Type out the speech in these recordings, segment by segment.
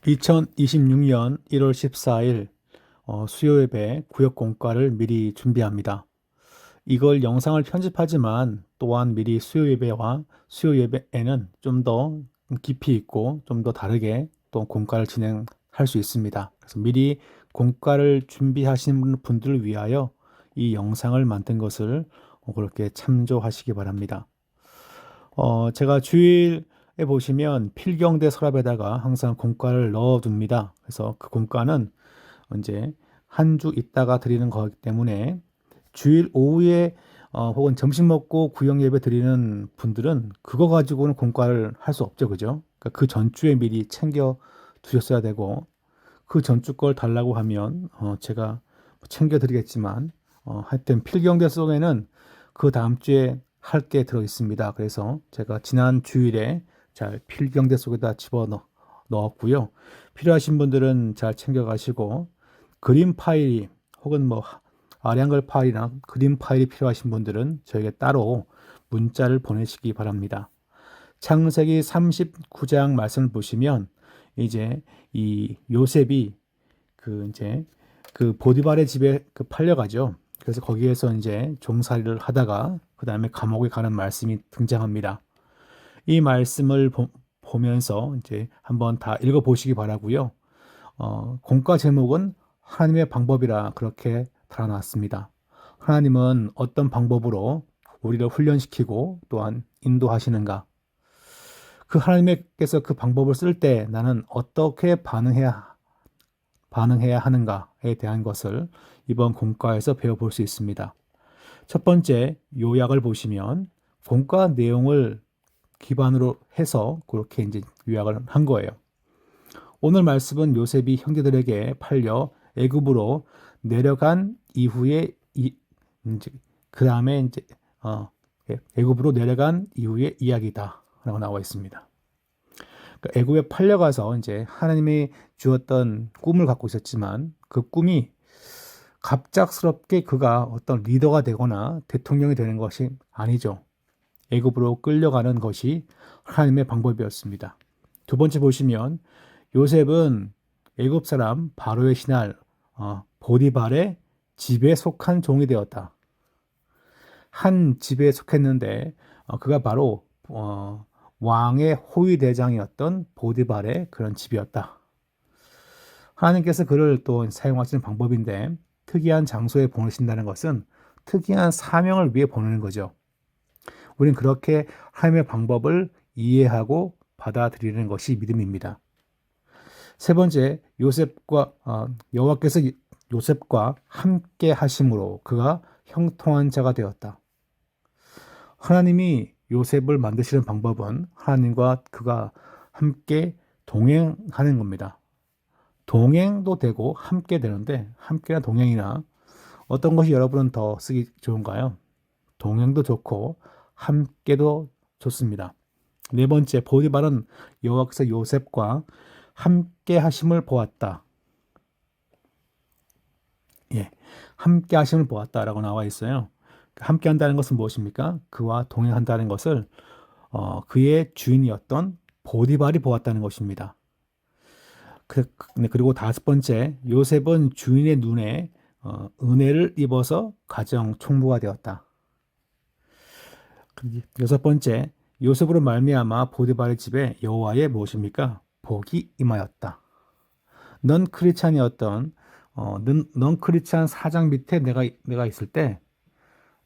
2026년 1월 14일 수요예배 구역 공과를 미리 준비합니다. 이걸 영상을 편집하지만 또한 미리 수요예배와 수요예배에는 좀 더 깊이 있고 좀 더 다르게 또 공과를 진행할 수 있습니다. 그래서 미리 공과를 준비하시는 분들을 위하여 이 영상을 만든 것을 그렇게 참조하시기 바랍니다. 제가 주일에 보시면 필경대 서랍에다가 항상 공과를 넣어둡니다. 그래서 그 공과는 이제 한 주 있다가 드리는 거기 때문에 주일 오후에 혹은 점심 먹고 구역 예배 드리는 분들은 그거 가지고는 공과를 할 수 없죠, 그죠? 그러니까 그 전주에 미리 챙겨 두셨어야 되고 그 전주 걸 달라고 하면 제가 챙겨 드리겠지만 하여튼 필경대 속에는 그 다음 주에 할 게 들어 있습니다. 그래서 제가 지난 주일에 잘 필경대 속에다 집어 넣었고요. 필요하신 분들은 잘 챙겨 가시고 그림 파일이 혹은 뭐 아량글 파일이나 그림 파일이 필요하신 분들은 저에게 따로 문자를 보내시기 바랍니다. 창세기 39장 말씀을 보시면 이제 이 요셉이 이제 그 보디발의 집에 팔려가죠. 그래서 거기에서 이제 종살이를 하다가 그 다음에 감옥에 가는 말씀이 등장합니다. 이 말씀을 보면서 이제 한번 다 읽어보시기 바라고요. 공과 제목은 하나님의 방법이라 그렇게 달아놨습니다. 하나님은 어떤 방법으로 우리를 훈련시키고 또한 인도하시는가? 그 하나님께서 그 방법을 쓸 때 나는 어떻게 반응해야 하는가에 대한 것을 이번 공과에서 배워볼 수 있습니다. 첫 번째 요약을 보시면 공과 내용을 기반으로 해서 그렇게 이제 요약을 한 거예요. 오늘 말씀은 요셉이 형제들에게 팔려 애굽으로 내려간 이후에 이제 그 다음에 이제 애굽으로 내려간 이후의 이야기다라고 나와 있습니다. 그러니까 애굽에 팔려가서 이제 하나님이 주었던 꿈을 갖고 있었지만 그 꿈이 갑작스럽게 그가 어떤 리더가 되거나 대통령이 되는 것이 아니죠. 애굽으로 끌려가는 것이 하나님의 방법이었습니다. 두 번째 보시면 요셉은 애굽 사람 바로의 신할 보디발의 집에 속한 종이 되었다. 한 집에 속했는데 그가 바로 왕의 호위 대장이었던 보디발의 그런 집이었다. 하나님께서 그를 또 사용하시는 방법인데 특이한 장소에 보내신다는 것은 특이한 사명을 위해 보내는 거죠. 우리는 그렇게 하나님의 방법을 이해하고 받아들이는 것이 믿음입니다. 세 번째, 여호와께서 요셉과 함께 하심으로 그가 형통한 자가 되었다. 하나님이 요셉을 만드시는 방법은 하나님과 그가 함께 동행하는 겁니다. 동행도 되고 함께 되는데 함께나 동행이나 어떤 것이 여러분은 더 쓰기 좋은가요? 동행도 좋고 함께도 좋습니다. 네 번째, 보디발은 여호와께서 요셉과 함께 하심을 보았다. 예, 함께 하심을 보았다라고 나와 있어요. 함께 한다는 것은 무엇입니까? 그와 동행한다는 것을 그의 주인이었던 보디발이 보았다는 것입니다. 그리고 다섯 번째, 요셉은 주인의 눈에 은혜를 입어서 가정 총무가 되었다. 여섯 번째, 요셉으로 말미암아 보디발의 집에 여호와의 무엇입니까? 복이 임하였다. 넌 크리스찬이었던 넌 크리스찬 사장 밑에 내가 있을 때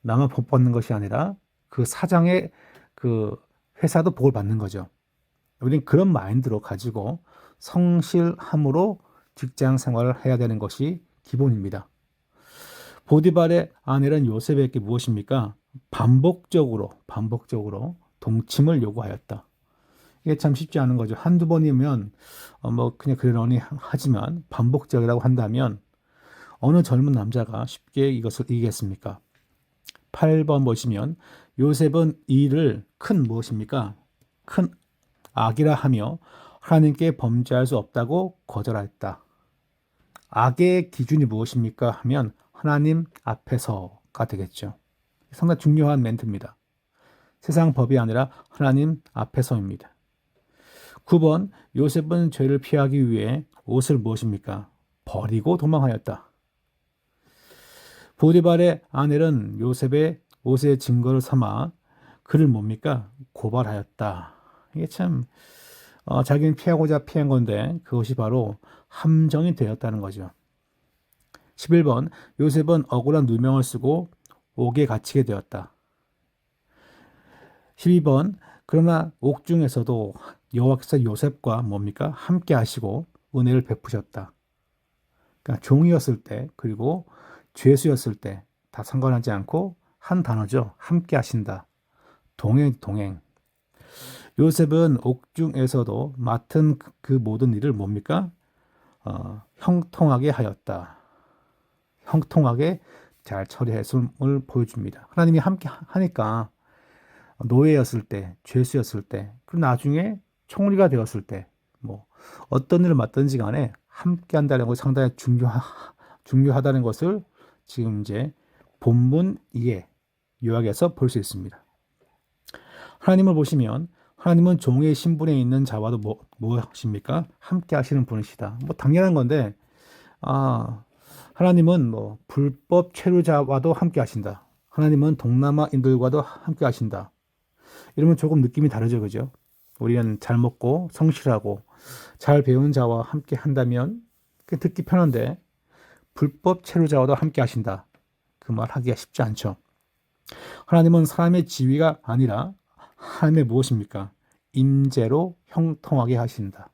나만 복 받는 것이 아니라 그 사장의 그 회사도 복을 받는 거죠. 우리는 그런 마인드로 가지고 성실함으로 직장 생활을 해야 되는 것이 기본입니다. 보디발의 아내는 요셉에게 무엇입니까? 반복적으로 동침을 요구하였다. 이게 참 쉽지 않은 거죠. 한두 번이면 뭐 그냥 그러려니 하지만 반복적이라고 한다면 어느 젊은 남자가 쉽게 이것을 이기겠습니까? 8번 보시면 요셉은 이 일을 큰 무엇입니까? 큰 악이라 하며 하나님께 범죄할 수 없다고 거절하였다. 악의 기준이 무엇입니까? 하면 하나님 앞에서가 되겠죠. 상당히 중요한 멘트입니다. 세상 법이 아니라 하나님 앞에서입니다. 9번 요셉은 죄를 피하기 위해 옷을 무엇입니까? 버리고 도망하였다. 보디발의 아내는 요셉의 옷의 증거를 삼아 그를 뭡니까? 고발하였다. 이게 참 자기는 피하고자 피한 건데 그것이 바로 함정이 되었다는 거죠. 11번 요셉은 억울한 누명을 쓰고 옥에 갇히게 되었다. 12번 그러나 옥중에서도 여호와께서 요셉과 뭡니까? 함께 하시고 은혜를 베푸셨다. 그러니까 종이었을 때 그리고 죄수였을 때 다 상관하지 않고 한 단어죠. 함께 하신다. 동행. 요셉은 옥중에서도 맡은 그 모든 일을 뭡니까? 형통하게 하였다. 형통하게 잘 처리했음을 보여줍니다. 하나님이 함께 하니까 노예였을 때, 죄수였을 때, 그리고 나중에 총리가 되었을 때, 뭐 어떤 일을 맡든지 간에 함께 한다는 것이 상당히 중요하다는 것을 지금 이제 본문 2의 요약에서 볼 수 있습니다. 하나님을 보시면 하나님은 종의 신분에 있는 자와도 무엇입니까? 함께 하시는 분이시다. 뭐 당연한 건데 하나님은 뭐 불법 체류자와도 함께 하신다. 하나님은 동남아인들과도 함께 하신다. 이러면 조금 느낌이 다르죠, 그죠? 우리는 잘 먹고 성실하고 잘 배운 자와 함께 한다면 듣기 편한데 불법 체류자와도 함께 하신다. 그 말 하기가 쉽지 않죠. 하나님은 사람의 지위가 아니라 하나님의 무엇입니까? 임재로 형통하게 하신다.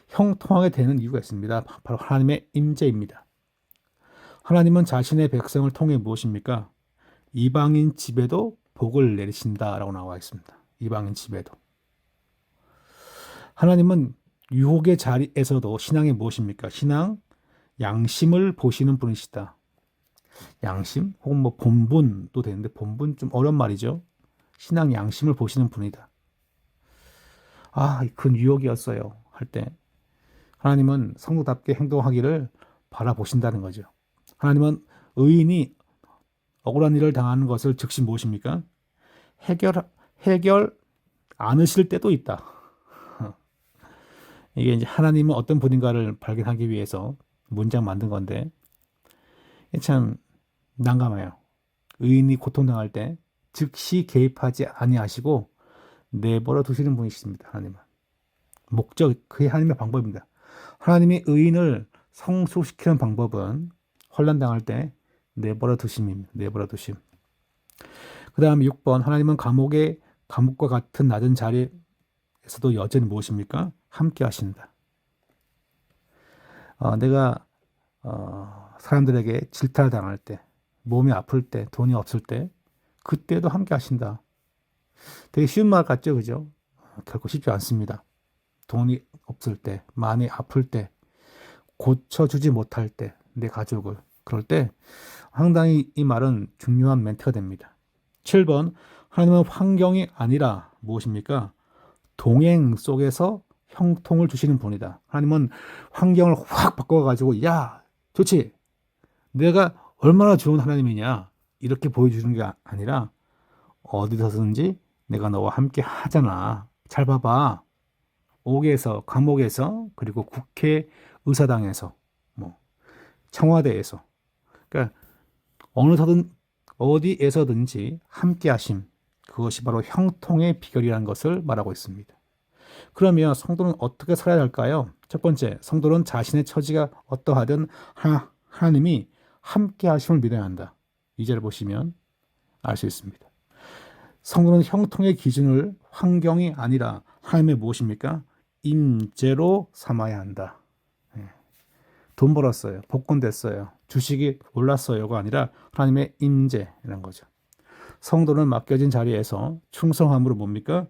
형통하게 되는 이유가 있습니다. 바로 하나님의 임재입니다. 하나님은 자신의 백성을 통해 무엇입니까? 이방인 집에도 복을 내리신다라고 나와 있습니다. 이방인 집에도. 하나님은 유혹의 자리에서도 신앙이 무엇입니까? 신앙, 양심을 보시는 분이시다. 양심 혹은 뭐 본분도 되는데 본분 좀 어려운 말이죠. 신앙 양심을 보시는 분이다. 그 유혹이었어요. 할 때 하나님은 성도답게 행동하기를 바라보신다는 거죠. 하나님은 의인이 억울한 일을 당하는 것을 즉시 무엇입니까? 해결 않으실 때도 있다. 이게 이제 하나님은 어떤 분인가를 발견하기 위해서 문장 만든 건데 참 난감해요. 의인이 고통당할 때 즉시 개입하지 아니하시고 내버려 두시는 분이십니다. 하나님은 목적 그게 하나님의 방법입니다. 하나님이 의인을 성숙시키는 방법은 환난 당할 때 내버려 두심입니다. 내버려 두심. 그 다음 6번 하나님은 감옥과 같은 낮은 자리에서도 여전히 무엇입니까? 함께 하신다. 내가 사람들에게 질타를 당할 때, 몸이 아플 때, 돈이 없을 때, 그때도 함께 하신다. 되게 쉬운 말 같죠, 그죠? 결코 쉽지 않습니다. 돈이 없을 때, 많이 아플 때, 고쳐주지 못할 때, 내 가족을. 그럴 때 상당히 이 말은 중요한 멘트가 됩니다. 7번 하나님은 환경이 아니라 무엇입니까? 동행 속에서 형통을 주시는 분이다. 하나님은 환경을 확 바꿔가지고 야 좋지 내가 얼마나 좋은 하나님이냐 이렇게 보여주는 게 아니라 어디서든지 내가 너와 함께 하잖아. 잘 봐봐. 옥에서 감옥에서 그리고 국회 의사당에서 뭐 청와대에서 그러니까 어디에서든지 함께 하심 그것이 바로 형통의 비결이라는 것을 말하고 있습니다. 그러면 성도는 어떻게 살아야 할까요? 첫 번째, 성도는 자신의 처지가 어떠하든 하나님이 함께 하심을 믿어야 한다. 이 절을 보시면 알 수 있습니다. 성도는 형통의 기준을 환경이 아니라 하나님의 무엇입니까? 임재로 삼아야 한다. 돈 벌었어요. 복권 됐어요. 주식이 올랐어요가 아니라 하나님의 임재라는 거죠. 성도는 맡겨진 자리에서 충성함으로 뭡니까?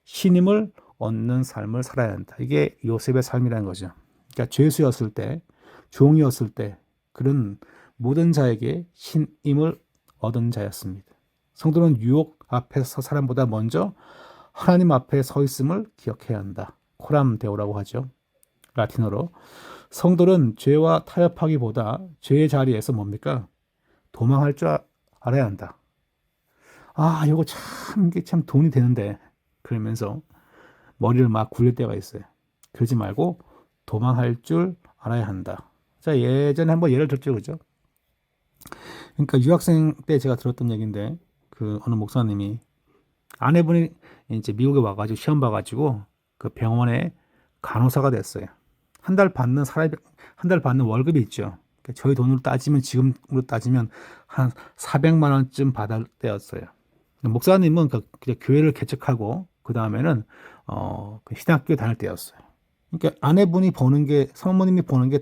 신임을 얻는 삶을 살아야 한다. 이게 요셉의 삶이라는 거죠. 그러니까 죄수였을 때, 종이었을 때 그런 모든 자에게 신임을 얻은 자였습니다. 성도는 유혹 앞에서 사람보다 먼저 하나님 앞에 서 있음을 기억해야 한다. 코람 데오라고 하죠. 라틴어로. 성도는 죄와 타협하기보다 죄의 자리에서 뭡니까? 도망할 줄 알아야 한다. 이거 참, 이게 참 돈이 되는데. 그러면서 머리를 막 굴릴 때가 있어요. 그러지 말고 도망할 줄 알아야 한다. 자, 예전에 한번 예를 들었죠, 그죠? 그러니까 유학생 때 제가 들었던 얘기인데 그 어느 목사님이 아내분이 이제 미국에 와가지고 시험 봐가지고 그 병원에 간호사가 됐어요. 한 달 받는 한 달 받는 월급이 있죠. 그러니까 저희 돈으로 따지면 지금으로 따지면 한 400만 원쯤 받을 때였어요. 목사님은 그냥 교회를 개척하고 그 다음에는 그 신학교 다닐 때였어요. 그러니까 아내분이 버는 게 성모님이 버는 게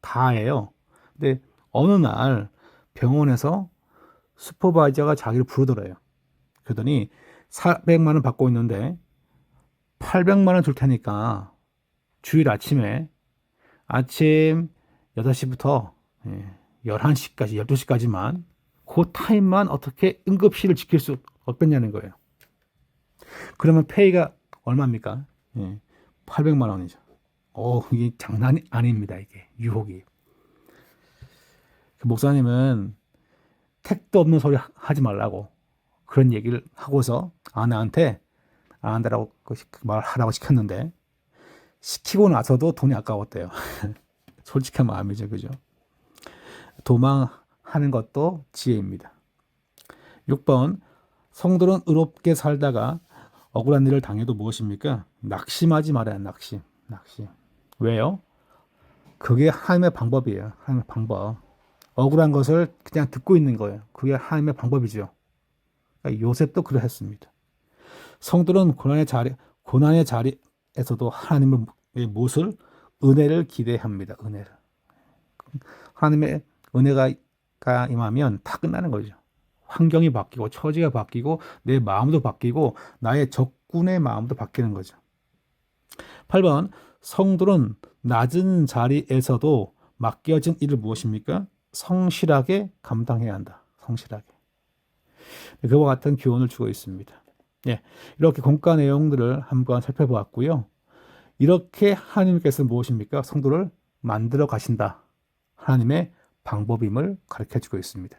다예요. 근데 어느 날 병원에서 슈퍼바이저가 자기를 부르더래요. 그러더니 400만 원 받고 있는데 800만 원 줄 테니까 주일 아침에 아침 6시부터 11시까지 12시까지만 그 타임만 어떻게 응급실을 지킬 수 없겠냐는 거예요. 그러면 페이가 얼마입니까? 800만 원이죠. 이게 장난이 아닙니다. 이게 유혹이. 그 목사님은 택도 없는 소리 하지 말라고 그런 얘기를 하고서 아내한테 안 한다라고 말하라고 시켰는데 시키고 나서도 돈이 아까웠대요. 솔직한 마음이죠, 그죠? 도망하는 것도 지혜입니다. 6번 성도는 의롭게 살다가 억울한 일을 당해도 무엇입니까? 낙심하지 말아야 낙심. 왜요? 그게 하나님의 방법이에요. 하나님의 방법. 억울한 것을 그냥 듣고 있는 거예요. 그게 하나님의 방법이죠. 그러니까 요셉도 그러했습니다. 성도는 고난의 자리에서도 하나님의 무엇을? 은혜를 기대합니다. 은혜를. 하나님의 은혜가 임하면 다 끝나는 거죠. 환경이 바뀌고 처지가 바뀌고 내 마음도 바뀌고 나의 적군의 마음도 바뀌는 거죠. 8번 성도는 낮은 자리에서도 맡겨진 일을 무엇입니까? 성실하게 감당해야 한다. 성실하게. 그와 같은 교훈을 주고 있습니다. 예, 이렇게 공과 내용들을 한번 살펴보았고요. 이렇게 하나님께서 무엇입니까? 성도를 만들어 가신다. 하나님의 방법임을 가르쳐 주고 있습니다.